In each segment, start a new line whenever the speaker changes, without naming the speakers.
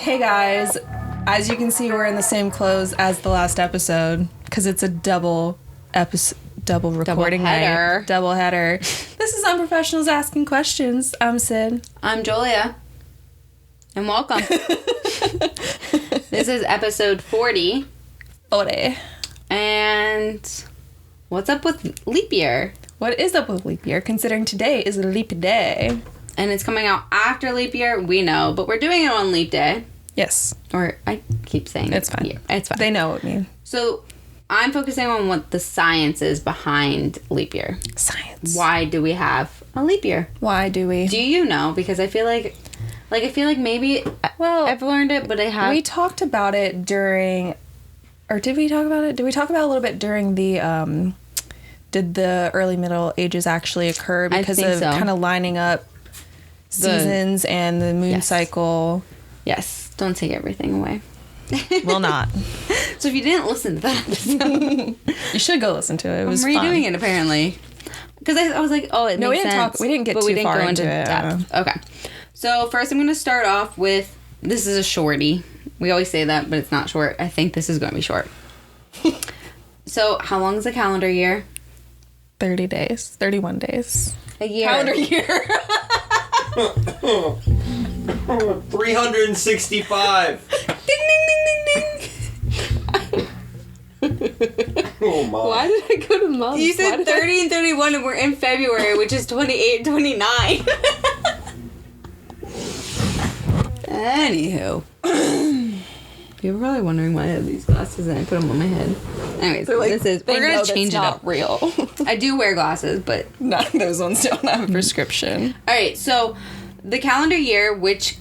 Hey guys, as you can see, we're in the same clothes as the last episode because it's a double recording
header.
night. Double header. This is Unprofessionals Asking Questions. I'm Sid.
I'm Julia. And welcome. This is episode 40.
40.
And what's up with leap year?
What is up with leap year, considering today is a leap day?
And it's coming out after leap year, we know, but we're doing it on leap day.
Yes.
Or I keep saying
it's fine.
Yeah, it's fine.
They know what I mean.
So I'm focusing on what the science is behind leap year.
Science.
Why do we have a leap year?
Why do we?
Do you know? Because I feel like maybe I've learned it, but I have.
We talked about it during, or did we talk about it? Did we talk about it a little bit during the, did the early Middle Ages actually occur because of kind of lining up seasons and the moon cycle?
Yes. Don't take everything away.
Will not.
So if you didn't listen to that episode,
you should go listen to it. It was
I'm redoing
fun.
it apparently. Because I was like, oh, it makes sense.
We didn't get too far into it.
Depth. Okay. So first I'm going to start off with, this is a shorty. We always say that, but it's not short. I think this is going to be short. So how long is a calendar year?
30 days. 31 days.
A year.
Calendar year.
365.
Ding, ding, ding, ding, ding.
Oh my.
Why did I go to months?
You said 30 and 31 and we're in February, which is 28 and 29. Anywho. You're probably wondering why I have these glasses and I put them on my head. Anyways, we're going to change it up.
Real.
I do wear glasses, but...
No, those ones don't have a prescription.
Alright, so the calendar year, which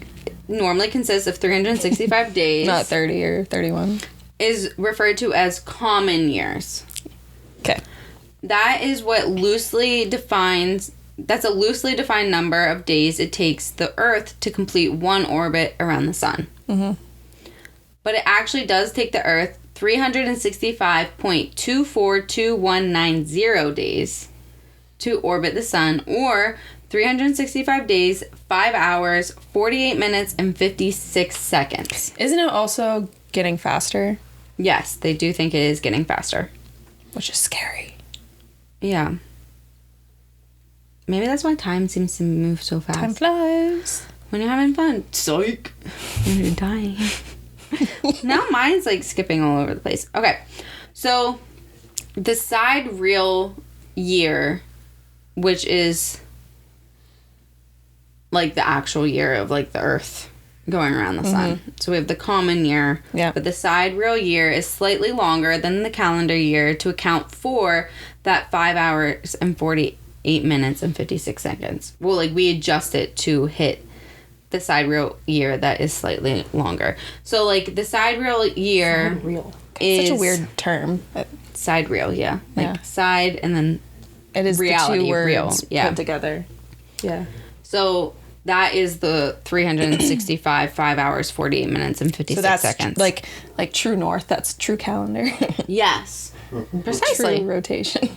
normally consists of 365 days...
Not 30 or 31.
...is referred to as common years.
Okay.
That is what loosely defines... That's a loosely defined number of days it takes the Earth to complete one orbit around the sun.
Mm-hmm.
But it actually does take the Earth 365.242190 days to orbit the sun, or 365 days, 5 hours, 48 minutes, and 56 seconds.
Isn't it also getting faster?
Yes, they do think it is getting faster.
Which is scary.
Yeah. Maybe that's why time seems to move so fast.
Time flies.
When you're having fun. Psych. When you're dying. Now mine's like skipping all over the place. Okay. So the sidereal year, which is like the actual year of like the Earth going around the sun. So we have the common year.
Yeah.
But the sidereal year is slightly longer than the calendar year to account for that 5 hours and 48 minutes and 56 seconds. Well, like we adjust it to hit the sidereal year that is slightly longer. So like the sidereal year is
such a weird term.
sidereal, yeah. Like
Yeah.
side and then
It is
reality,
the two words
real. Yeah.
put together. Yeah.
so that is the 365 5 hours 48 minutes and 56
So that's
seconds.
like true north. That's true calendar.
Yes. Precisely.
True rotation.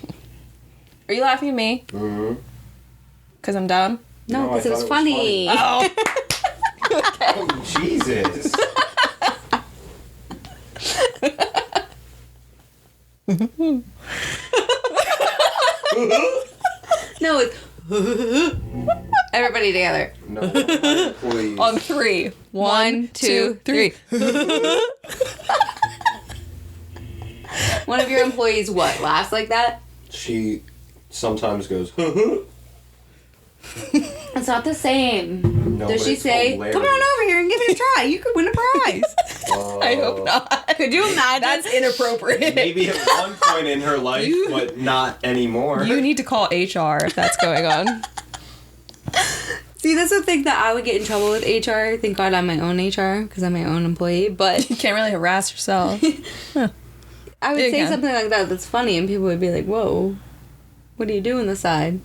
Are you laughing at me?
Mm-hmm.
Because I'm dumb?
No,
No, I
because it was
thought
funny.
Oh.
Oh, Jesus.
No, it's everybody together.
No, my employees.
On three.
1, 2, 3. One of your employees what? Laughs like that?
She sometimes goes,
It's not the same.
No,
Does
but
she
it's
say,
hilarious.
"Come on over here and give it a try. You could win a prize."
I hope not.
Could you imagine?
That's inappropriate.
Maybe at one point in her life, but not anymore.
You need to call HR if that's going on.
See, that's the thing that I would get in trouble with HR. Thank God I'm my own HR because I'm my own employee. But
You can't really harass yourself.
I would
You
say
can.
something like that that's funny, and people would be like, "Whoa, what are you doing this side?"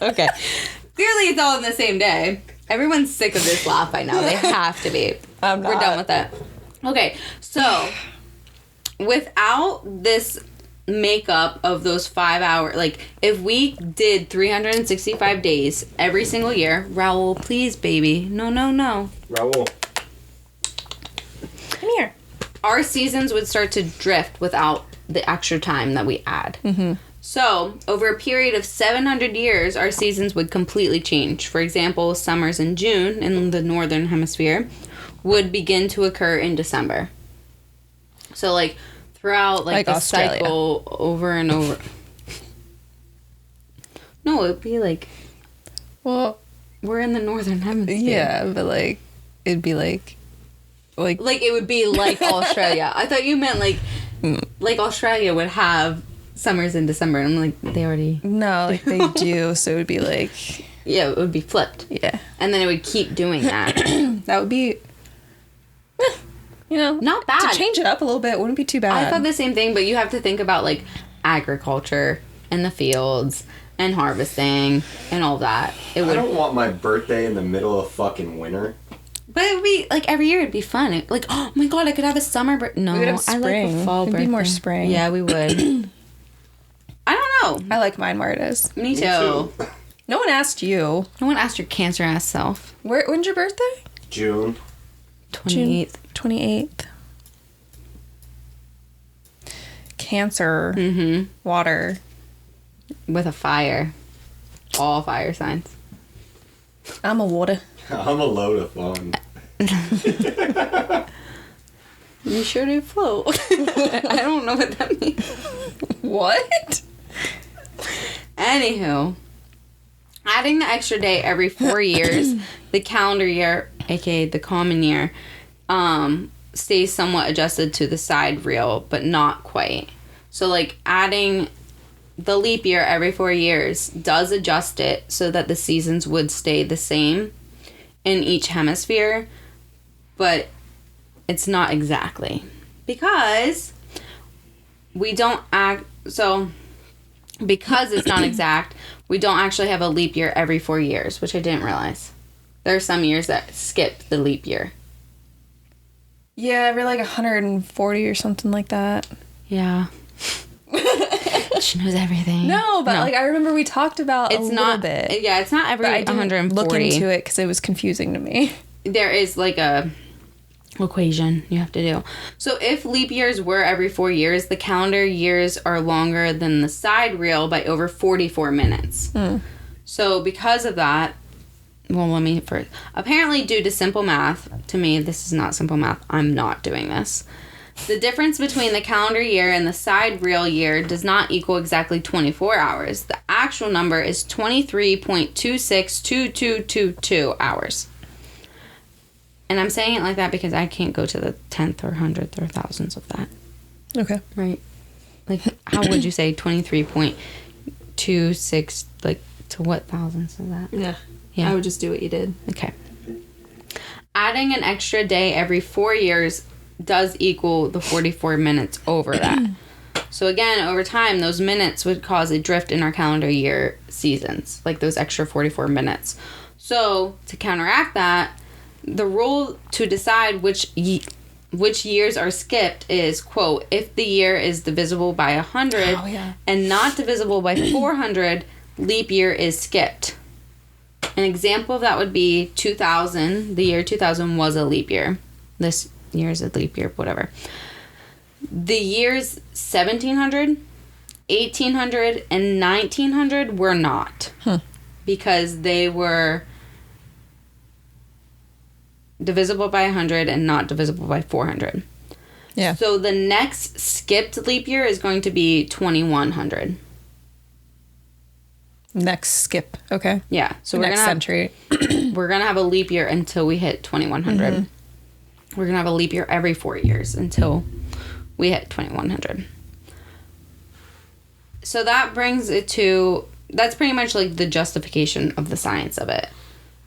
Okay.
Clearly, it's all in the same day. Everyone's sick of this laugh by now. They have to be.
I'm not.
We're done with that. Okay, so without this makeup of those 5 hour, like if we did 365 days every single year, Raul, please, baby, no,
Raul,
come here.
Our seasons would start to drift without the extra time that we add. So over a period of 700 years, our seasons would completely change. For example, summers in June in the northern hemisphere would begin to occur in December. So like throughout like the Australia. Cycle over and over. No, it'd be like, well, we're in the northern hemisphere.
Yeah, but like it'd be like
it would be like Australia. I thought you meant like Australia would have summers in December. And I'm like, they already...
No, like they do. So it would be like...
Yeah, it would be flipped.
Yeah.
And then it would keep doing that.
That would be... You know...
Not bad.
To change it up a little bit wouldn't be too bad.
I thought the same thing, but you have to think about like agriculture and the fields and harvesting and all that.
I don't want my birthday in the middle of fucking winter.
But it would be, like, every year it'd be fun. Like, oh my god, I could have a summer birthday. No,
we would have spring.
I like a fall birthday.
It'd be more spring.
Yeah, we would. I don't know.
I like mine where it is.
Me too.
No one asked you.
No one asked your cancer-ass self.
When's your birthday?
June.
28th.
28th. Cancer.
Mm-hmm.
Water.
With a fire. All fire signs.
I'm a water.
I'm a load of fun.
You sure do float. I don't know what that means.
What?
Anywho, adding the extra day every 4 years, the calendar year, aka the common year, stays somewhat adjusted to the side reel, but not quite. So like adding the leap year every 4 years does adjust it so that the seasons would stay the same in each hemisphere, but it's not exactly, because we don't act, so because it's not exact, we don't actually have a leap year every 4 years, which I didn't realize. There are some years that skip the leap year.
Yeah, every like 140 or something like that.
Yeah. She knows everything.
No, but like I remember we talked about
it's
a
not,
little bit.
Yeah, it's not every 140.
Look into it because it was confusing to me.
There is like a equation you have to do. So if leap years were every 4 years, the calendar years are longer than the side reel by over 44 minutes. So because of that, well, let me first. Apparently, due to simple math, to me, this is not simple math. I'm not doing this. The difference between the calendar year and the side reel year does not equal exactly 24 hours. The actual number is 23.262222 hours. And I'm saying it like that because I can't go to the 10th or 100th or thousands of that.
Okay.
Right. Like, how would you say 23.26, like, to what thousands of that?
Yeah.
Yeah.
I would just do what you did.
Okay. Adding an extra day every 4 years does equal the 44 minutes over that. So again, over time, those minutes would cause a drift in our calendar year seasons, like those extra 44 minutes. So to counteract that, the rule to decide which years are skipped is, quote, if the year is divisible by 100 and not divisible by 400, leap year is skipped. An example of that would be 2000. The year 2000 was a leap year. This year is a leap year, whatever. The years 1700, 1800, and 1900 were not. Because they were divisible by 100 and not divisible by 400.
Yeah.
So the next skipped leap year is going to be 2100.
Next skip. Okay.
Yeah. So
we're next century.
We're going to have a leap year until we hit 2100. Mm-hmm. We're going to have a leap year every 4 years until we hit 2100. So that brings it to, that's pretty much like the justification of the science of it.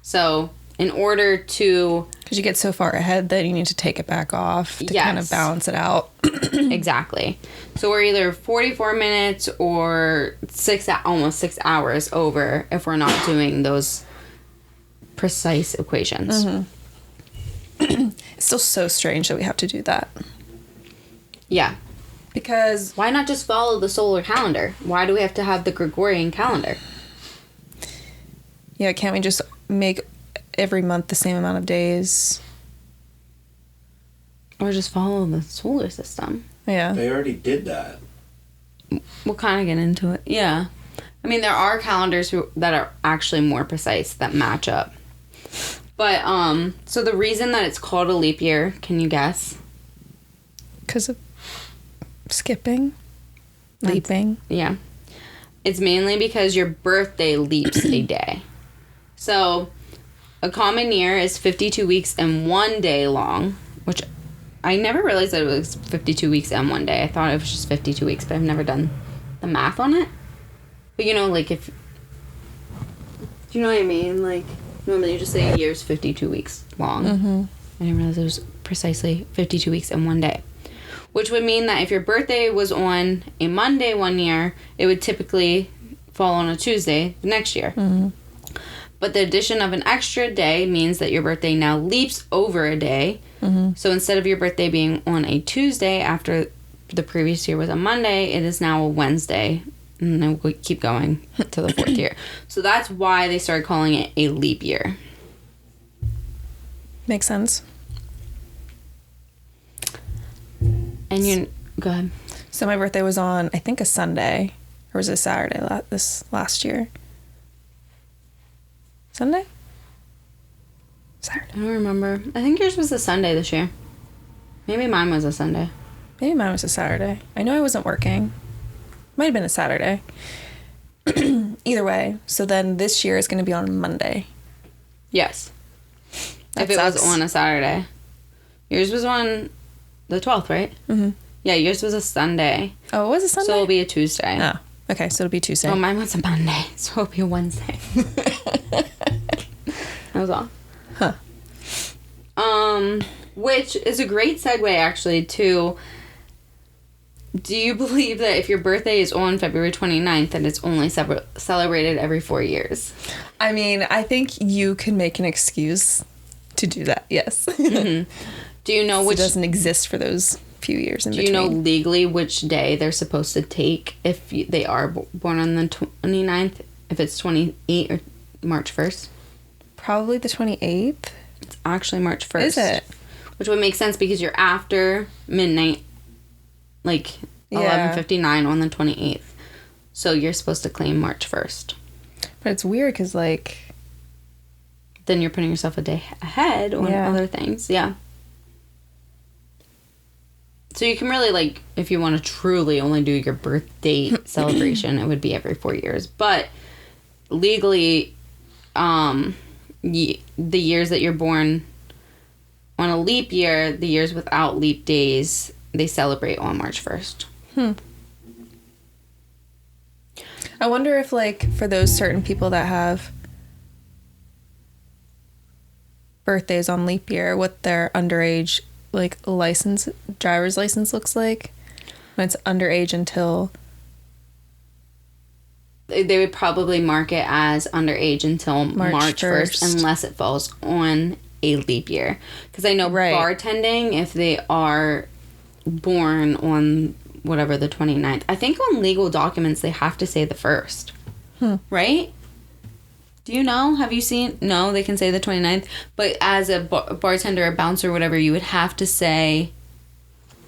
So in order to...
Because you get so far ahead that you need to take it back off to kind of balance it out.
Exactly. So we're either 44 minutes or almost 6 hours over if we're not doing those precise equations.
Mm-hmm. It's still so strange that we have to do that.
Yeah.
Because...
Why not just follow the solar calendar? Why do we have to have the Gregorian calendar?
Yeah, can't we just make every month the same amount of days?
Or just follow the solar system?
Yeah.
They already did that.
We'll kind of get into it. Yeah. I mean, there are calendars that are actually more precise that match up. But, so the reason that it's called a leap year, can you guess?
Because of skipping? Leaping?
Yeah. It's mainly because your birthday leaps a day. So, a common year is 52 weeks and 1 day long, which I never realized that it was 52 weeks and 1 day. I thought it was just 52 weeks, but I've never done the math on it. But, you know, like, if... Do you know what I mean? Like... Normally you just say a year's 52 weeks long.
Mm-hmm.
I didn't realize it was precisely 52 weeks and 1 day. Which would mean that if your birthday was on a Monday one year, it would typically fall on a Tuesday the next year.
Mm-hmm.
But the addition of an extra day means that your birthday now leaps over a day.
Mm-hmm.
So instead of your birthday being on a Tuesday after the previous year was a Monday, it is now a Wednesday. And then we'll keep going to the 4th year. So that's why they started calling it a leap year.
Makes sense.
And you... Go ahead.
So my birthday was on, I think, a Sunday. Or was it Saturday this last year? Sunday? Saturday.
I don't remember. I think yours was a Sunday this year. Maybe mine was a Sunday.
Maybe mine was a Saturday. I know I wasn't working. Might have been a Saturday. Either way. So then this year is going to be on Monday.
Yes.
That
if it
sucks.
was on a Saturday. Yours was on the 12th, right?
Mm-hmm.
Yeah, yours was a Sunday.
Oh, it was a Sunday?
So it'll be a Tuesday.
Oh, okay. So it'll be Tuesday.
Oh, mine was a Monday. So it'll be a Wednesday. That was all.
Huh.
Which is a great segue, actually, to... Do you believe that if your birthday is on February 29th, that it's only celebrated every 4 years?
I mean, I think you can make an excuse to do that, yes.
Mm-hmm. Do you know
so
which...
it doesn't exist for those few years in between.
Do you know legally which day they're supposed to take if they are born on the 29th? If it's 28 or March 1st?
Probably the 28th.
It's actually March 1st.
Is it?
Which would make sense because you're after midnight, like 11:59 on the 28th. So you're supposed to claim March 1st.
But it's weird because, like...
Then you're putting yourself a day ahead on other things. Yeah. So you can really, like, if you want to truly only do your birth date celebration, it would be every 4 years. But legally, the years that you're born on a leap year, the years without leap days, they celebrate on March 1st.
I wonder if, like, for those certain people that have birthdays on leap year, what their underage, like, driver's license looks like when it's underage until...
They would probably mark it as underage until March 1st unless it falls on a leap year. Because I know bartending, if they are born on whatever the 29th, I think on legal documents they have to say the 1st. Right? Do you know? Have you seen? No, they can say the 29th. But as a bartender, a bouncer, whatever, you would have to say...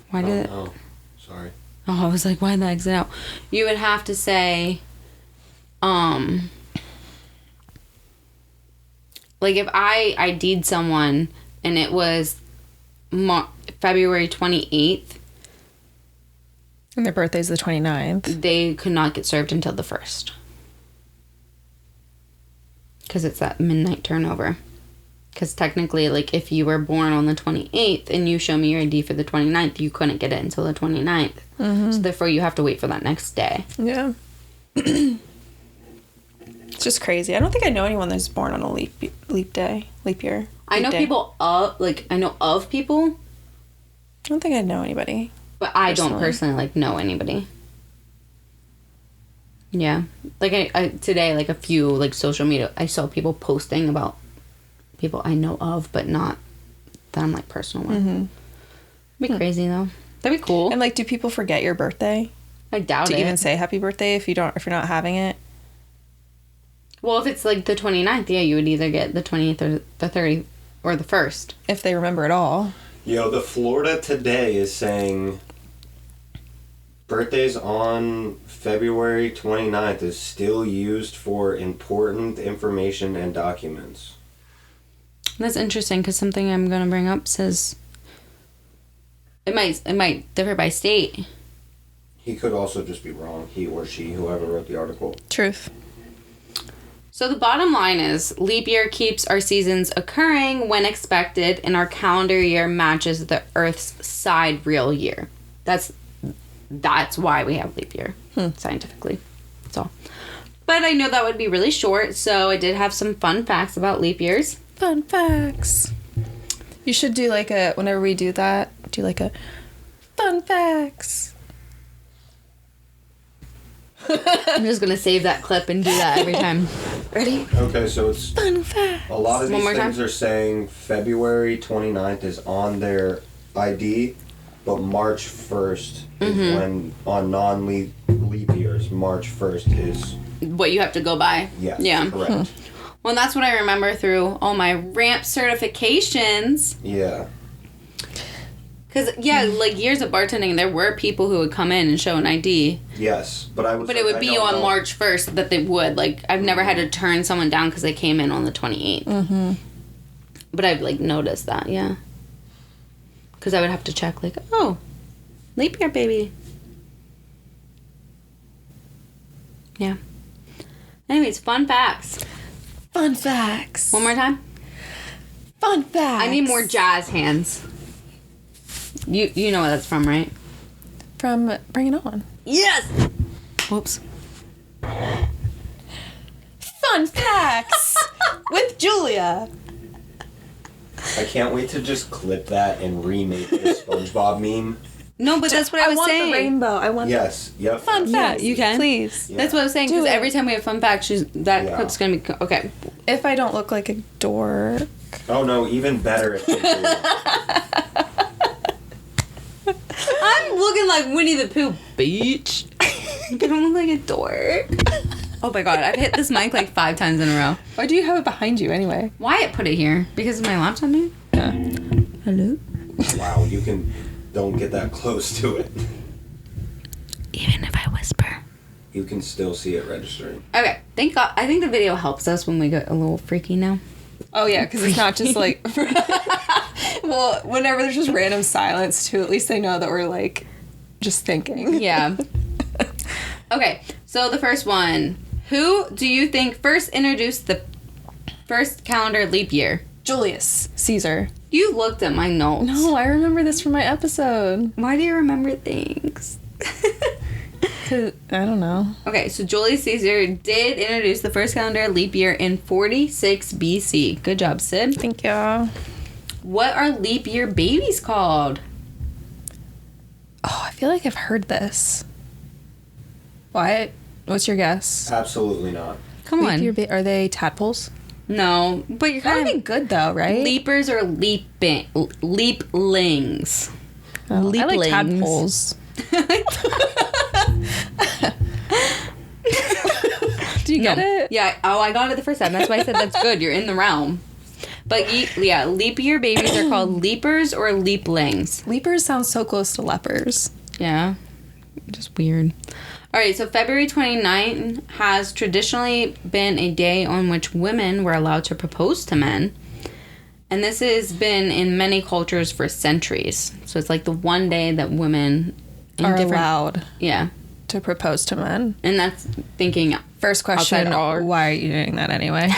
Why did it...
Oh, sorry.
Oh, I was like, why did that exit out? You would have to say... Like, if I ID'd someone and it was February 28th...
And their birthday's the 29th.
They could not get served until the 1st. Because it's that midnight turnover. Because technically, like, if you were born on the 28th and you show me your ID for the 29th, you couldn't get it until the 29th. Mm-hmm. So therefore, you have to wait for that next day.
Yeah. It's just crazy. I don't think I know anyone that's born on a leap year.
I know people I know of people.
I don't think I know anybody.
But I don't personally, like, know anybody. Yeah. Like, I today, like, a few, like, social media, I saw people posting about people I know of, but not that I'm, like, personal with. Mm-hmm. It'd be crazy, though. That'd be cool.
And, like, do people forget your birthday?
I doubt it.
To even say happy birthday if you're not having it?
Well, if it's, like, the 29th, yeah, you would either get the 20th or the 30th or the 1st.
If they remember it all.
Yo, the Florida Today is saying birthdays on February 29th is still used for important information and documents.
That's interesting because something I'm going to bring up says it might differ by state.
He could also just be wrong. He or she, whoever wrote the article.
Truth.
So the bottom line is leap year keeps our seasons occurring when expected and our calendar year matches the Earth's sidereal year. That's why we have leap year, scientifically. That's all. But I know that would be really short, so I did have some fun facts about leap years.
Fun facts. You should do like whenever we do that, do like a fun facts.
I'm just going to save that clip and do that every time. Ready?
Okay, so it's
fun facts.
A lot of these things are saying February 29th is on their ID, but March 1st is when, on non-leap years, March 1st is...
What you have to go by.
Yes,
yeah.
Correct.
Well, that's what I remember through all my ramp certifications.
Yeah.
Because, like years of bartending, there were people who would come in and show an ID.
Yes, but
But it would be on March 1st that they would. Like, I've never had to turn someone down because they came in on the 28th. Mm-hmm. But I've, like, noticed that, yeah. Because I would have to check, like, oh, leap year, baby. Yeah. Anyways, fun facts.
Fun facts.
One more time.
Fun facts.
I need more jazz hands. You know what that's from, right?
From Bring It On.
Yes! Whoops.
Fun facts with Julia.
I can't wait to just clip that and remake the SpongeBob meme.
No, but that's what I was saying.
I want the rainbow. I want
Yes. Yep.
fun facts.
You can?
Please.
Yeah.
That's what I was saying, because every time we have fun facts, that clip's going to be... Okay.
If I don't look like a dork.
Oh, no, even better if they do.
I'm looking like Winnie the Pooh, bitch. I don't look like a dork. Oh my god, I've hit this mic like 5 times in a row.
Why do you have it behind you anyway?
Wyatt put it here. Because of my laptop here?
Yeah. Hello?
Wow, don't get that close to it.
Even if I whisper.
You can still see it registering.
Okay, thank God. I think the video helps us when we get a little freaky now.
Oh yeah, because it's not just like... Well, whenever there's just random silence too, at least they know that we're like just thinking.
Yeah. Okay, so the first one. Who do you think first introduced the first calendar leap year?
Julius Caesar.
You looked at my notes.
No, I remember this from my episode.
Why do you remember things?
I don't know.
Okay, so Julius Caesar did introduce the first calendar leap year in 46 BC. Good job, Sid.
Thank you.
What are leap year babies called?
Oh, I feel like I've heard this. Wyatt, what's your guess?
Absolutely not.
Come on.
Are they tadpoles?
No, but you're
That would
kind
be
of
good though, right?
leapers or leaplings.
Oh, I like
Leaplings.
tadpoles. Do you get it?
Yeah. Oh, I got it the first time. That's why I said that's good. You're in the realm. But yeah, leap year babies are called leapers or leaplings.
Leapers sound so close to lepers.
Yeah. Just weird. All right, so February 29th has traditionally been a day on which women were allowed to propose to men. And this has been in many cultures for centuries. So it's like the one day that women
Are allowed
Yeah.
to propose to men.
And that's thinking
First question,
outside our-
why are you doing that anyway?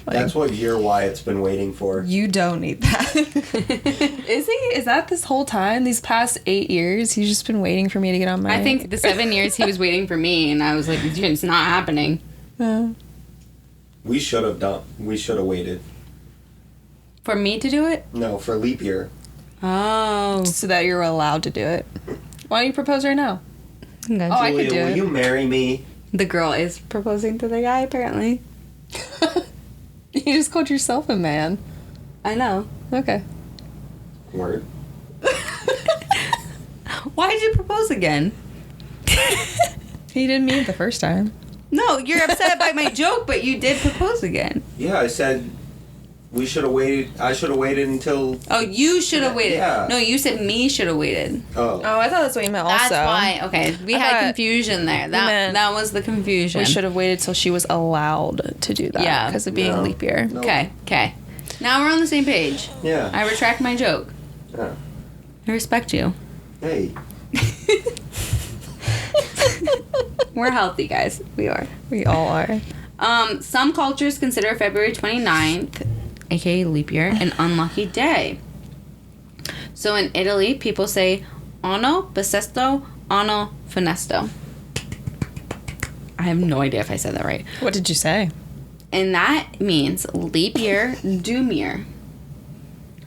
That's what year Wyatt's been waiting for.
You don't need that. Is he? Is that this whole time? These past 8 years, he's just been waiting for me to get on my...
I think the 7 years he was waiting for me, and I was like, it's not happening.
We should have waited.
For me to do it?
No, for leap year.
Oh.
So that you're allowed to do it. Why don't you propose right now?
Okay.
Oh, I could
Julia,
do
will
it.
you marry me?
The girl is proposing to the guy, apparently.
You just called yourself a man.
I know.
Okay.
Word.
Why did you propose again?
He didn't mean it the first time.
No, you're upset by my joke, but you did propose again.
Yeah, I said we should have waited. I should have waited until...
Oh, you should have waited.
Yeah.
No, you said me should have waited.
Oh,
I thought that's what you meant also.
That's why. Okay, we had confusion there. That was the confusion.
We should have waited till she was allowed to do that.
Yeah.
Because of being leap year.
No.
Okay. Now we're on the same page.
Yeah.
I retract my joke.
Yeah.
I respect you.
Hey.
We're healthy, guys. We are.
We all are.
Some cultures consider February 29th, aka leap year, an unlucky day. So in Italy, people say anno bissesto, anno funesto. I have no idea if I said that right.
What did you say?
And that means leap year, doom year.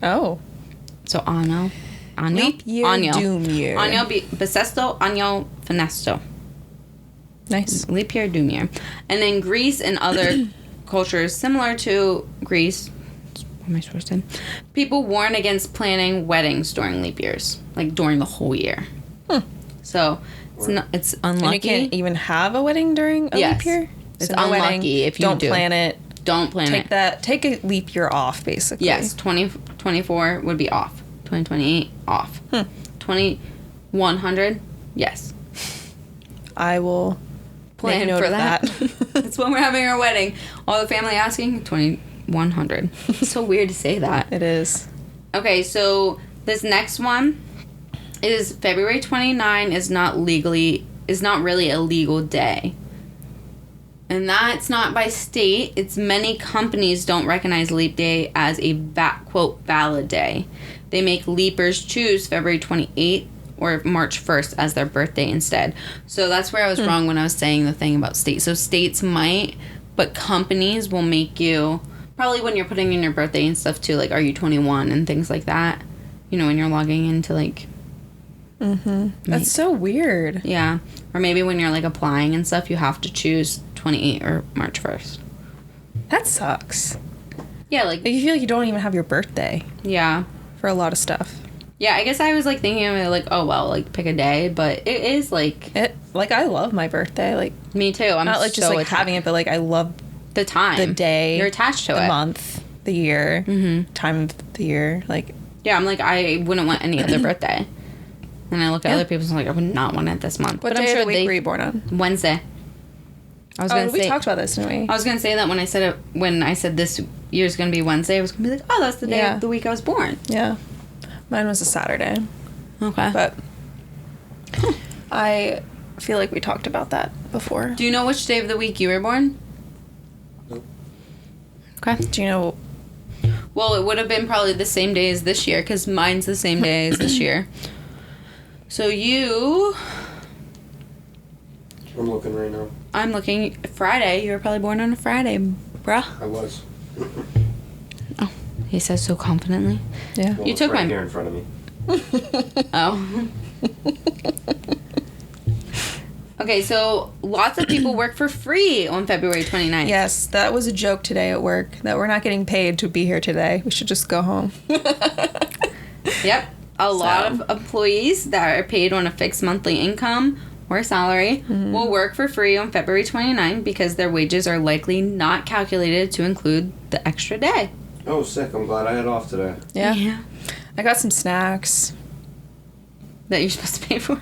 Oh.
So anno.
Leap year,
anno.
doom year.
Anno bissesto, anno funesto.
Nice.
Leap year, doom year. And in Greece and other cultures similar to Greece, what am I supposed to say? People warn against planning weddings during leap years, like during the whole year. So it's unlucky.
And you can't even have a wedding during a leap year?
It's
So no
unlucky
wedding,
if you
don't
do.
plan it.
Don't plan it.
Take a leap year off, basically.
Yes, 2024 would be off. 2028 off. 2100, yes.
I will
Plan
make note
for
of
that.
that.
That's when we're having our wedding. All the family asking 2100. It's so weird to say that.
It is.
Okay, so this next one is February 29 is not really a legal day. And that's not by state. It's many companies don't recognize leap day as a quote valid day. They make leapers choose February 28th or March 1st as their birthday instead. So that's where I was wrong when I was saying the thing about states. So states might, but companies will make you, probably when you're putting in your birthday and stuff too, like are you 21 and things like that. You know, when you're logging into like...
That's so weird.
Yeah. Or maybe when you're like applying and stuff, you have to choose 28 or March 1st.
That sucks.
Yeah, like...
You feel like you don't even have your birthday
Yeah.
for a lot of stuff.
Yeah, I guess I was like thinking of it like, oh well, like pick a day, but it is like...
I love my birthday. Like,
Me too. I'm
not like just
so
like having it, but like I love
the time.
the day.
You're attached to
the
it.
month, the year, time of the year. Like,
Yeah, I'm like, I wouldn't want any other birthday. And I look at other people and I'm like, I would not want it this month.
what
but I'm
day
sure
of the week were you born on?
Wednesday. I was gonna
we
say,
talked about this, didn't we?
I was gonna say that when I said this year's gonna be Wednesday, I was gonna be like, oh, that's the day of the week I was born.
Yeah. Mine was a Saturday.
Okay.
But I feel like we talked about that before.
Do you know which day of the week you were born?
No.
Okay.
Do you know?
Well, it would have been probably the same day as this year, because mine's the same day as this year. So
I'm looking right now.
I'm looking, Friday. You were probably born on a Friday, bruh.
I was.
Oh, he says so confidently.
Yeah.
Well,
You
it's
took
right
my-
here in front of me.
Oh. Okay, so lots of people work for free on February 29th.
Yes, that was a joke today at work that we're not getting paid to be here today. We should just go home.
Yep. A lot of employees that are paid on a fixed monthly income or salary will work for free on February 29th because their wages are likely not calculated to include the extra day.
Oh, sick. I'm glad I had off today.
Yeah. I got some snacks.
That you're supposed to pay for?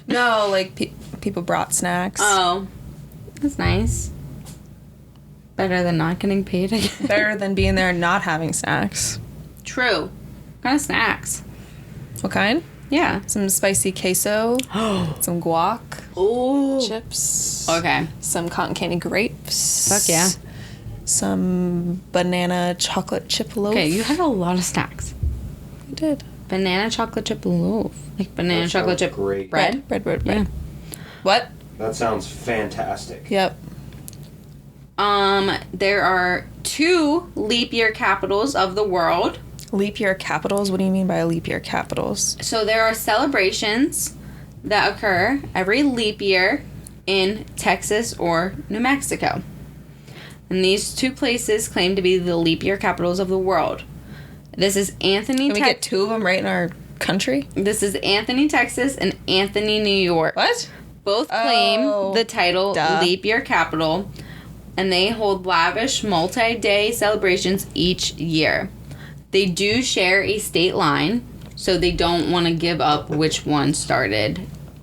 No, like people brought snacks.
Oh. That's nice. Better than not getting paid again.
Better than being there and not having snacks.
True. What kind of snacks?
What kind?
Yeah.
Some spicy queso. Some guac.
Oh.
Chips.
Okay.
Some cotton candy grapes.
Fuck yeah.
Some banana chocolate chip loaf.
Okay, you had a lot of snacks.
I did.
Banana chocolate chip loaf. Like banana
That
chocolate
sounds
chip
great.
bread.
Bread.
Yeah.
What?
That sounds fantastic.
Yep.
There are 2 leap year capitals of the world.
Leap year capitals? What do you mean by leap year capitals?
So there are celebrations that occur every leap year in Texas or New Mexico. And these 2 places claim to be the leap year capitals of the world. This is Anthony,
Can we get 2 of them right in our country?
This is Anthony, Texas, and Anthony, New York.
What?
Both claim the title Leap Year Capital, and they hold lavish multi-day celebrations each year. They do share a state line, so they don't want to give up which one started.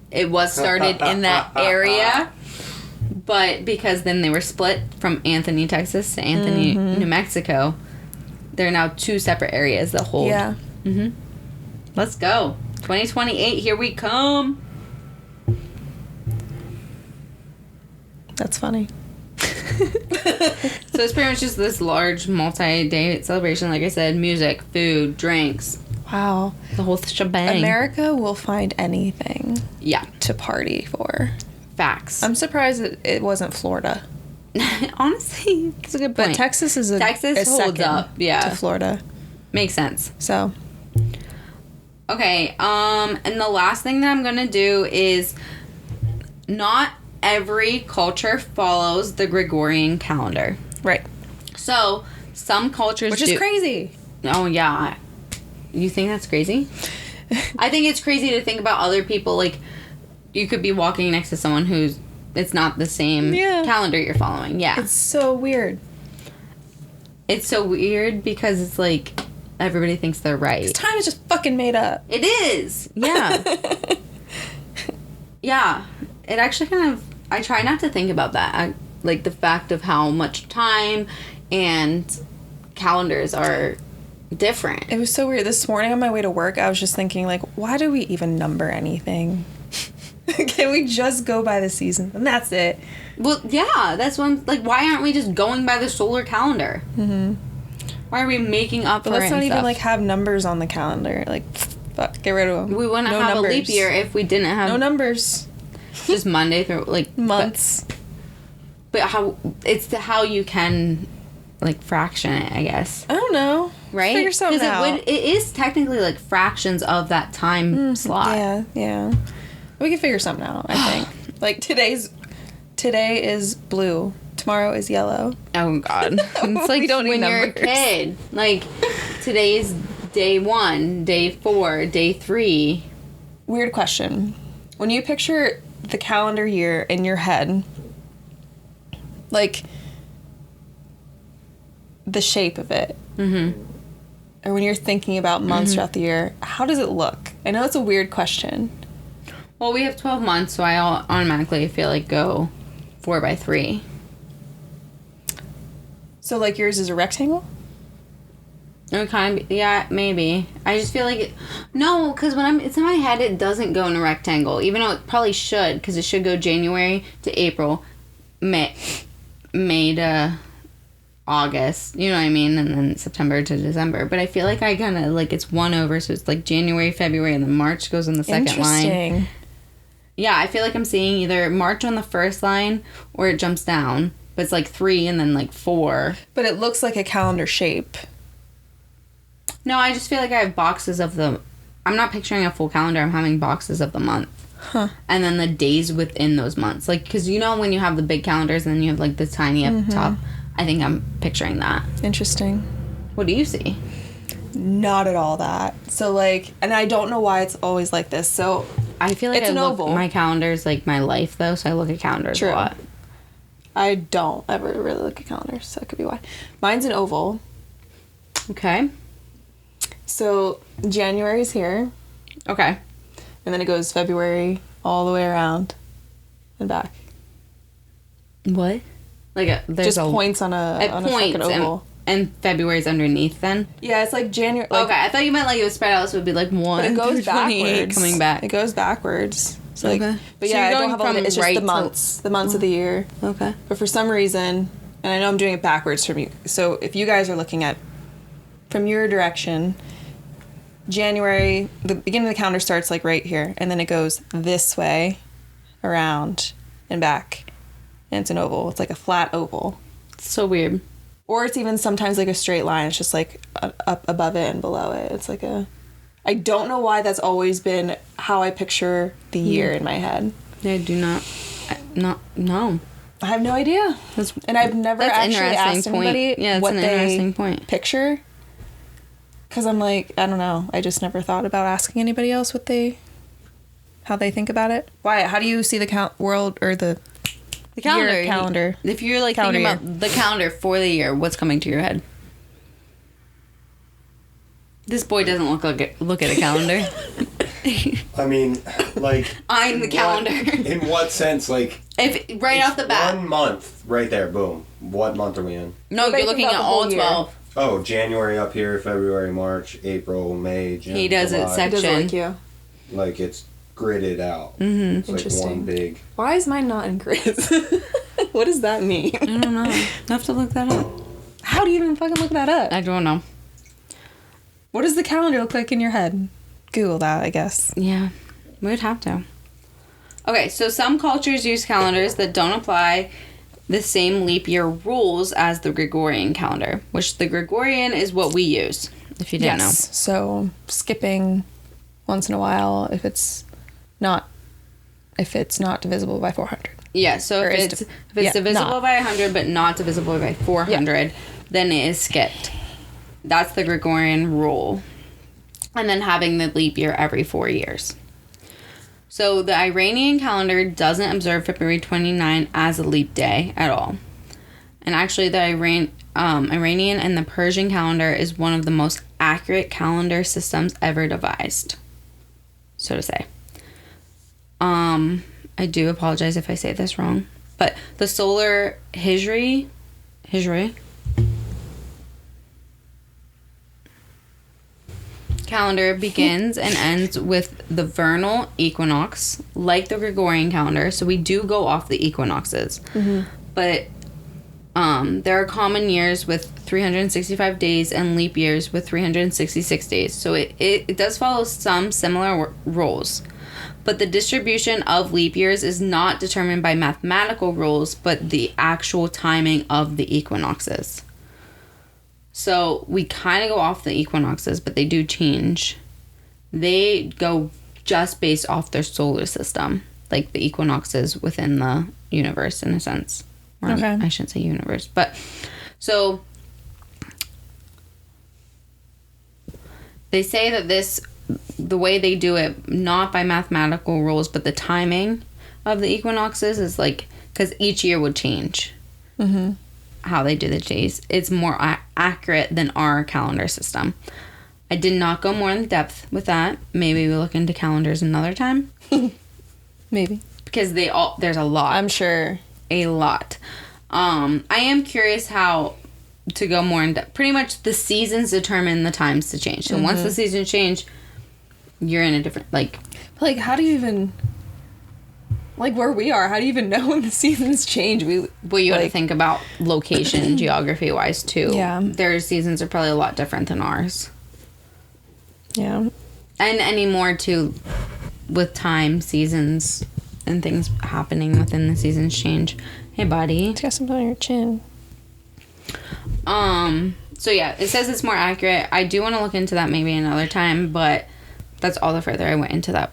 It was started in that area, but because then they were split from Anthony, Texas to Anthony, New Mexico, they're now two separate areas that hold.
Yeah.
Let's go. 2028, here we come.
That's funny.
So it's pretty much just this large multi-day celebration. Like I said, music, food, drinks.
Wow.
The whole shebang.
America will find anything to party for.
Facts.
I'm surprised it wasn't Florida.
Honestly, it's a good point.
But Texas is
holds up,
to Florida.
Makes sense.
So.
Okay, and the last thing that I'm going to do is not every culture follows the Gregorian calendar.
Right.
So, some cultures
Which is crazy.
Oh, yeah. You think that's crazy? I think it's crazy to think about other people. Like, you could be walking next to someone who's... It's not the same calendar you're following. Yeah.
It's so weird.
It's so weird because it's like... Everybody thinks they're right.
Time is just fucking made up.
It is. Yeah. Yeah. It actually kind of... I try not to think about that. Like, the fact of how much time and calendars are different.
It was so weird. This morning on my way to work, I was just thinking, like, why do we even number anything? Can we just go by the season? And that's it.
Well, yeah. That's one... Like, why aren't we just going by the solar calendar? Mm-hmm. Why are we making up for it?
But let's not even, like, have numbers on the calendar. Like, fuck, get rid of them.
We wouldn't have numbers. A leap year if we didn't have...
No numbers.
Just Monday through, like...
Months.
But how... It's how you can, like, fraction it, I guess.
I don't know.
Right?
Figure something out.
Because it is technically, like, fractions of that time slot.
Yeah. We can figure something out, I think. Like, today is blue. Tomorrow is yellow.
Oh, God. It's like when you're a kid. Like, today's day 1, day 4, day 3.
Weird question. When you picture the calendar year in your head, like, the shape of it, or when you're thinking about months throughout the year, how does it look? I know it's a weird question.
Well, we have 12 months, so I automatically feel like go 4x3.
So, like, yours is a rectangle?
It kind of, yeah, maybe. I just feel like no, because when it's in my head, it doesn't go in a rectangle, even though it probably should, because it should go January to April, May to August, you know what I mean, and then September to December. But I feel like I kind of, like, it's 1 over, so it's like January, February, and then March goes in the second line.
Interesting.
Yeah, I feel like I'm seeing either March on the first line, or it jumps down. But it's like 3 and then like 4.
But it looks like a calendar shape.
No, I just feel like I have boxes of the... I'm not picturing a full calendar. I'm having boxes of the month.
Huh.
And then the days within those months. Like, because you know when you have the big calendars and then you have like the tiny up top? I think I'm picturing that.
Interesting.
What do you see?
Not at all that. So, like... And I don't know why it's always like this. So...
I feel like my calendar's like my life, though. So I look at calendars a lot.
I don't ever really look at calendars, so that could be why. Mine's an oval.
Okay.
So, January's here.
Okay.
And then it goes February all the way around and back.
What? Like there's
just points on a fucking oval.
And February's underneath then?
Yeah, it's like January. Like,
okay, I thought you meant like it was spread out, so it would be like 1
but it goes
backwards. Coming back.
It goes backwards. So
okay.
Like, but yeah,
so
I don't have all it's just the months. The months of the year.
Okay.
But for some reason, and I know I'm doing it backwards from you, so if you guys are looking at from your direction, January, the beginning of the calendar starts like right here, and then it goes this way, around, and back. And it's an oval. It's like a flat oval.
It's so weird.
Or it's even sometimes like a straight line. It's just like up above it and below it. It's like a... I don't know why that's always been how I picture the year in my head.
I do not... No.
I have no idea. And I've never actually asked anybody what they picture. Because I'm like, I don't know. I just never thought about asking anybody else how they think about it. Why? How do you see the world or the
calendar?
Calendar.
If you're like thinking about the calendar for the year, what's coming to your head? This boy doesn't look at a calendar.
I mean, like...
I'm the calendar.
In what sense? Like...
If right off the bat.
1 month. Right there. Boom. What month are we in?
No, you're looking at all 12.
Oh, January up here, February, March, April, May, June,
He does
July.
it section.
Does like you.
Like, it's gridded out.
Mm-hmm.
It's like one big...
Why is mine not in grids? What does that mean?
I don't know. I have to look that up.
How do you even fucking look that up?
I don't know.
What does the calendar look like in your head? Google that, I guess.
Yeah, we would have to. Okay, so some cultures use calendars that don't apply the same leap year rules as the Gregorian calendar, which the Gregorian is what we use, if you didn't know.
So skipping once in a while if it's not divisible by 400.
Yeah, so if it's divisible by 100 but not divisible by 400, then it is skipped. That's the Gregorian rule. And then having the leap year every 4 years. So the Iranian calendar doesn't observe February 29 as a leap day at all. And actually the Iranian and the Persian calendar is one of the most accurate calendar systems ever devised, so to say. I do apologize if I say this wrong, but the solar Hijri calendar begins and ends with the vernal equinox, like the Gregorian calendar. So we do go off the equinoxes. Mm-hmm. But there are common years with 365 days and leap years with 366 days. So it does follow some similar rules. But the distribution of leap years is not determined by mathematical rules, but the actual timing of the equinoxes. So we kind of go off the equinoxes, but they do change. They go just based off their solar system, like the equinoxes within the universe, in a sense. Or
okay.
I shouldn't say universe, but so they say that the way they do it, not by mathematical rules, but the timing of the equinoxes is like, because each year would change. Mm-hmm. How they do the days. It's more accurate than our calendar system. I did not go more in depth with that. Maybe we'll look into calendars another time.
Maybe.
Because there's a lot.
I'm sure.
A lot. I am curious how to go more in depth. Pretty much the seasons determine the times to change. So once the seasons change, you're in a different, like
how do you even... Like where we are, how do you even know when the seasons change? You
have to think about location, geography-wise, too.
Yeah.
Their seasons are probably a lot different than ours.
Yeah.
And anymore, too, with time, seasons, and things happening within the seasons change. Hey, buddy.
It's got something on your chin.
So, yeah, it says it's more accurate. I do want to look into that maybe another time, but that's all the further I went into that.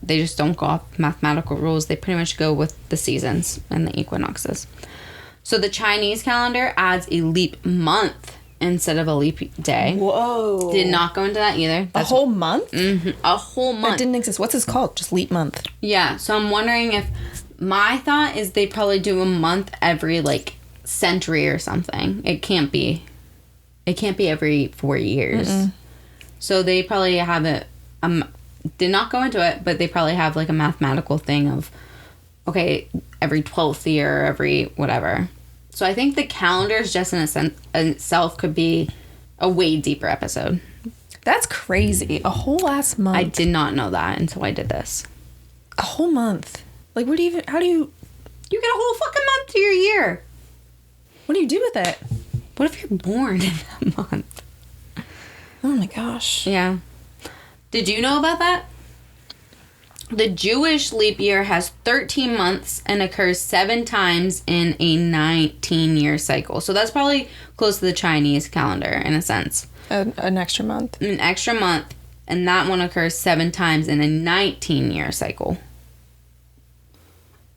They just don't go off mathematical rules. They pretty much go with the seasons and the equinoxes. So the Chinese calendar adds a leap month instead of a leap day.
Whoa.
Did not go into that either.
That's a whole month?
Mm-hmm, a whole month.
That didn't exist. What's this called? Just leap month.
Yeah. So I'm wondering if my thought is they probably do a month every like century or something. It can't be every 4 years. Mm-mm. So they probably have it. Did not go into it, but they probably have like a mathematical thing of, okay, every 12th year, every whatever. So I think the calendars just in itself could be a way deeper episode.
That's crazy. A whole last month.
I did not know that until I did this.
A whole month. Like how do you...
You get a whole fucking month to your year.
What do you do with it?
What if you're born in that month?
Oh my gosh.
Yeah. Did you know about that? The Jewish leap year has 13 months and occurs 7 times in a 19-year cycle. So that's probably close to the Chinese calendar in a sense.
An extra month.
An extra month, and that one occurs 7 times in a 19-year cycle.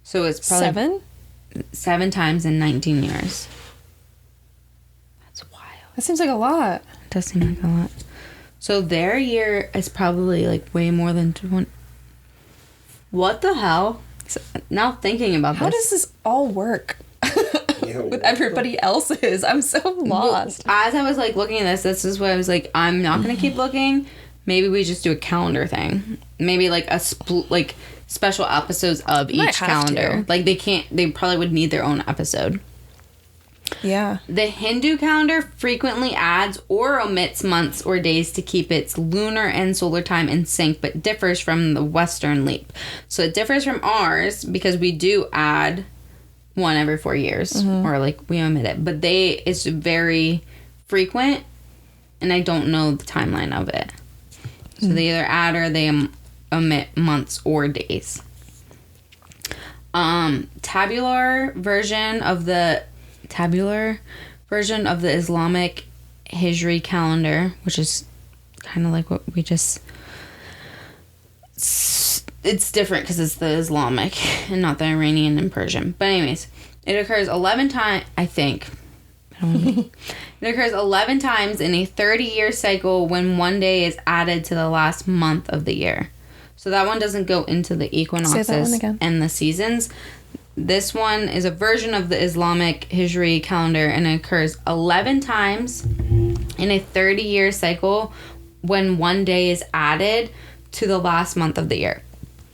So it's probably 7 times in 19 years. That's wild.
That seems like a lot.
It does seem like a lot. So their year is probably like way more than 20. What the hell? So, now thinking about
how does this all work with everybody else's? I'm so lost.
Well, as I was like looking at this is why I was like, I'm not gonna keep looking. Maybe we just do a calendar thing. Maybe like a special episodes of each calendar. Like they probably would need their own episode.
Yeah.
The Hindu calendar frequently adds or omits months or days to keep its lunar and solar time in sync, but differs from the Western leap. So it differs from ours because we do add one every 4 years, or like we omit it. But it's very frequent, and I don't know the timeline of it. So they either add or they omit months or days. Tabular version of the Islamic Hijri calendar, which is kind of like what we just... It's different because it's the Islamic and not the Iranian and Persian. But anyways, it occurs 11 times, I think. It occurs 11 times in a 30-year cycle when one day is added to the last month of the year. So that one doesn't go into the equinoxes and the seasons. This one is a version of the Islamic Hijri calendar, and it occurs 11 times in a 30-year cycle when one day is added to the last month of the year.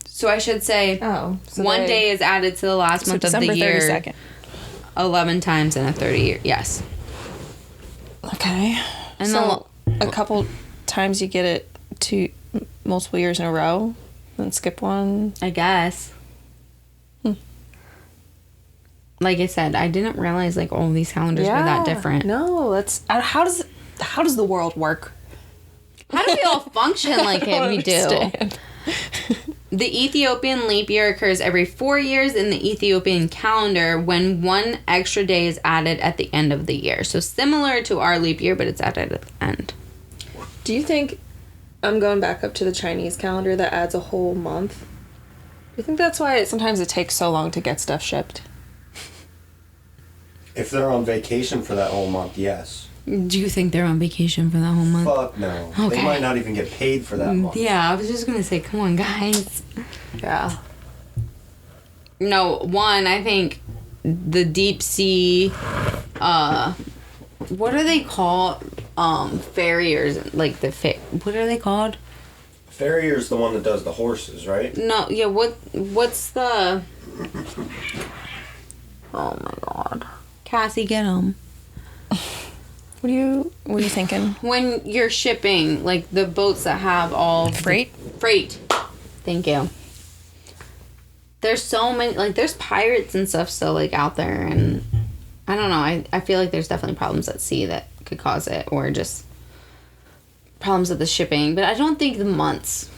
So I should say one day is added to the last month of the year. December 32nd. 11 times in a 30-year. Yes.
Okay. And so a couple times you get it to multiple years in a row, then skip one.
I guess. Like I said, I didn't realize like all these calendars were that different.
No, that's how does the world work?
How do we all function like it? We do. The Ethiopian leap year occurs every 4 years in the Ethiopian calendar when one extra day is added at the end of the year. So similar to our leap year, but it's added at the end.
Do you think, I'm going back up to the Chinese calendar that adds a whole month? Do you think that's why sometimes it takes so long to get stuff shipped?
If they're on vacation for that whole month, yes.
Do you think they're on vacation for that whole month?
Fuck no.
Okay.
They might not even get paid for that month.
Yeah, I was just going to say, come on, guys.
Yeah.
No, one, I think the deep sea, what are they called? Farriers, like what are they called?
Farrier's the one that does the horses, right?
No, yeah, what's the... Oh my god. Cassie, get them.
What are you thinking?
When you're shipping, like the boats that have all
freight.
Thank you. There's so many, like there's pirates and stuff still like out there, and I don't know. I feel like there's definitely problems at sea that could cause it, or just problems with the shipping. But I don't think the months,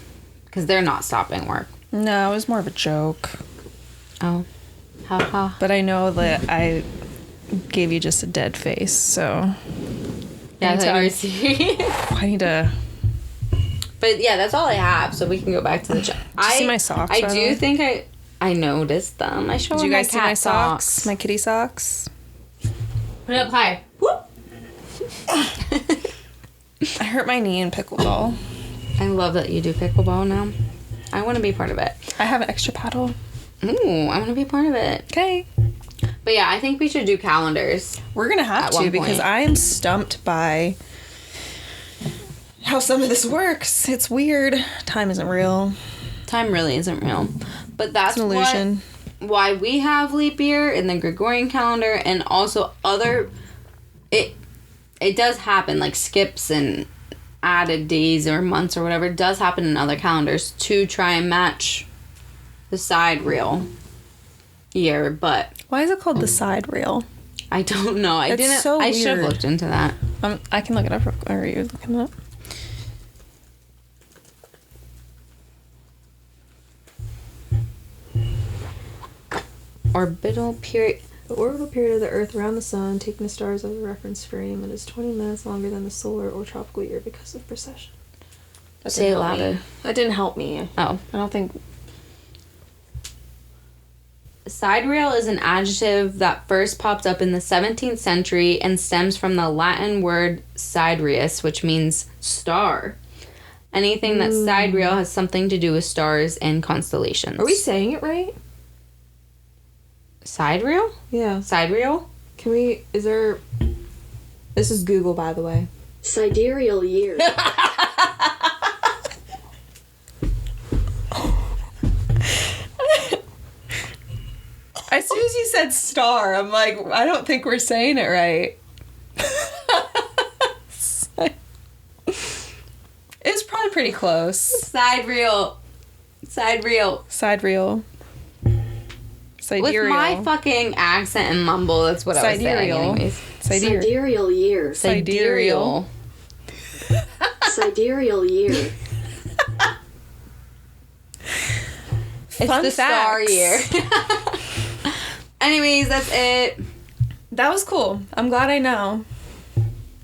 because they're not stopping work.
No, it was more of a joke.
Oh, haha.
But I know that I gave you just a dead face, so
yeah,
I need to.
But yeah, that's all I have. So we can go back to the chat.
Did you see my socks?
I do think I noticed them. I showed
you guys
my cat
see my socks? My kitty socks.
Put it up high. Whoop.
I hurt my knee in pickleball.
I love that you do pickleball now. I want to be part of it.
I have an extra paddle.
Ooh, I want to be part of it.
Okay.
But yeah, I think we should do calendars.
We're going to have to because I am stumped by how some of this works. It's weird. Time isn't real.
Time really isn't real. But that's
an illusion.
Why we have leap year in the Gregorian calendar, and also other... It does happen, like skips and added days or months or whatever. It does happen in other calendars to try and match the sidereal year, but...
Why is it called the sidereal?
I don't know. I should have looked into that.
I can look it up. Are you looking it up?
Orbital period.
The orbital period of the Earth around the Sun, taking the stars as a reference frame, it is 20 minutes longer than the solar or tropical year because of precession.
Say it louder.
That didn't help me.
Oh.
I don't think...
Sidereal is an adjective that first popped up in the 17th century and stems from the Latin word sidereus, which means star. Anything that's sidereal has something to do with stars and constellations.
Are we saying it right?
Sidereal?
Yeah.
Sidereal?
Can we... Is there... This is Google, by the way.
Sidereal year.
As soon as you said star, I'm like, I don't think we're saying it right. It's probably pretty close.
Sidereal. Sidereal.
Sidereal. Sidereal.
With my fucking accent and mumble, that's what I was saying anyways.
Sidereal year.
Sidereal.
Sidereal year.
It's
Fun
the star
facts.
year. Anyways, that's it.
That was cool. I'm glad I know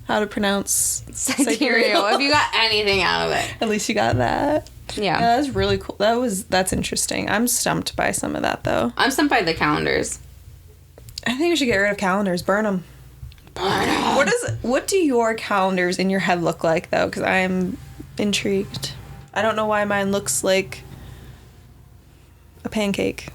how to pronounce
Sidereal. If you got anything out of it.
At least you got that.
Yeah.
That was really cool. That's interesting. I'm stumped by some of that, though.
I'm stumped by the calendars.
I think we should get rid of calendars. Burn them.
Burn them.
What do your calendars in your head look like, though? Because I'm intrigued. I don't know why mine looks like a pancake.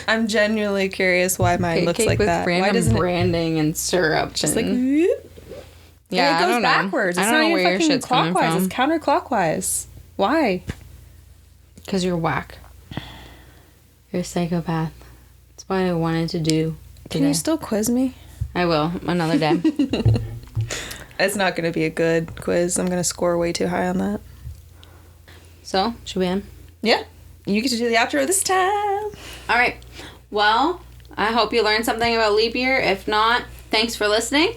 I'm genuinely curious why mine looks like
with
that.
Random
Why doesn't
branding and syrup?
just like
yeah,
it goes
I don't
backwards.
know.
It's
I don't
not
know
even
where your
fucking
shit's coming
clockwise.
from.
It's counterclockwise. Why?
Because you're whack. You're a psychopath. That's what I wanted to do today.
Can you still quiz me?
I will another day.
It's not going to be a good quiz. I'm going to score way too high on that.
So, should we end?
Yeah. You get to do the outro this time.
All right. Well, I hope you learned something about leap year. If not, thanks for listening.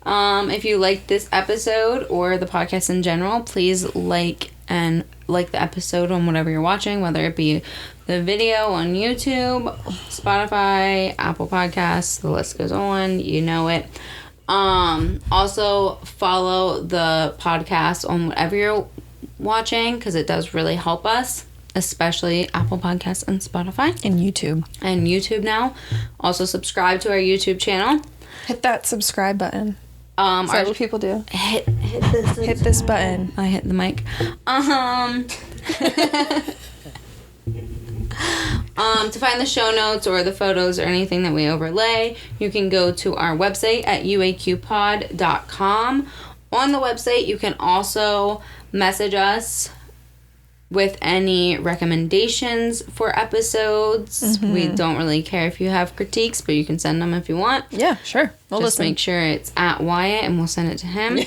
If you liked this episode or the podcast in general, please like the episode on whatever you're watching, whether it be the video on YouTube, Spotify, Apple Podcasts, the list goes on. You know it. Also, follow the podcast on whatever you're watching because it does really help us, especially Apple Podcasts and Spotify.
And YouTube.
And YouTube now. Also, subscribe to our YouTube channel.
Hit that subscribe button. Is that what people do?
Hit
this button.
I hit the mic. To find the show notes or the photos or anything that we overlay, you can go to our website at uaqpod.com. On the website, you can also message us with any recommendations for episodes. Mm-hmm. We don't really care if you have critiques, but you can send them if you want.
Yeah, sure.
We'll just make sure it's at Wyatt and we'll send it to him.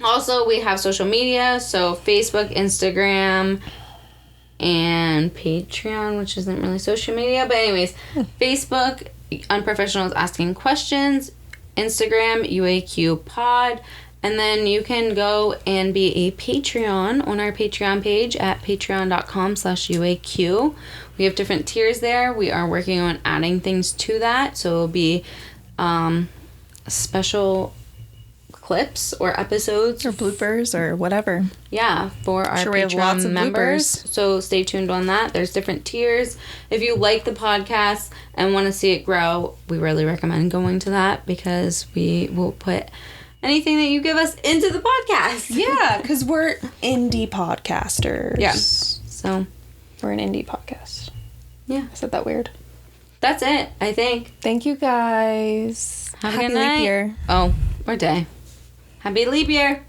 Also, we have social media, so Facebook, Instagram, and Patreon, which isn't really social media. But anyways, Facebook, Unprofessionals Asking Questions, Instagram, UAQ Pod. And then you can go and be a Patreon on our Patreon page at patreon.com/UAQ. We have different tiers there. We are working on adding things to that. So it'll be special clips or episodes.
Or bloopers or whatever.
Yeah, for our
we have lots of
members.
bloopers.
So stay tuned on that. There's different tiers. If you like the podcast and want to see it grow, we really recommend going to that because we will put anything that you give us into the podcast.
Yeah, because we're indie podcasters.
Yeah. So
we're an indie podcast.
Yeah.
I said that weird.
That's it, I think.
Thank you guys.
Have a
Happy
good night.
leap year.
Oh, or day. Happy leap year.